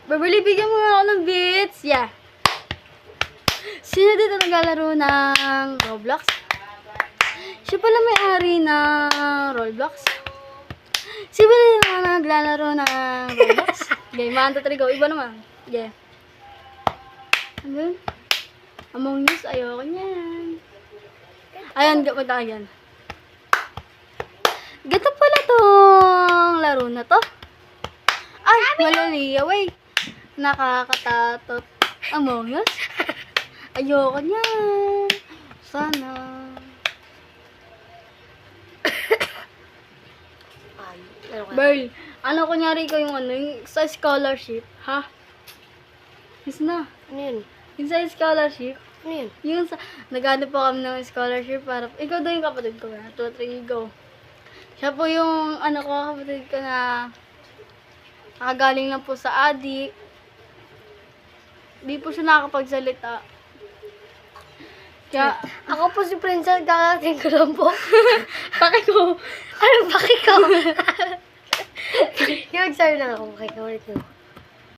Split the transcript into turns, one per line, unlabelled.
Beverly, bigyan mo nga ako ng beats. Yeah. Sino dito naglalaro ng Roblox? Siya pala may-ari ng Roblox. Sino dito naglalaro ng Roblox? Game, 1, 2, 3, go. Iba naman. Yeah. Ano yun? Among Us, ayoko niyan. Ayan, punta ka yan. Ganda pala tong laro na to. Ay, malaliya, wey. Nakakatatot. Among Us? Ayoko niyan. Sana. Burl, ano kunyari ko yung ano, yung sa scholarship, ha? Yes na.
Ano yun?
Yung sa scholarship,
Ano yun?
yung sa, nag-ano po kami ng scholarship para, ikaw daw yung kapatid ko na, 2, 3, go. Siya po yung, ano ko, kapatid ko na, nakagaling lang po sa adik. Di po siya nakakapagsalita. Kaya,
Ako po si Princess, kakating ko lang po.
bakit ko,
Ano, bakit ko? Yung mag-sorry lang ako, makikaulit mo.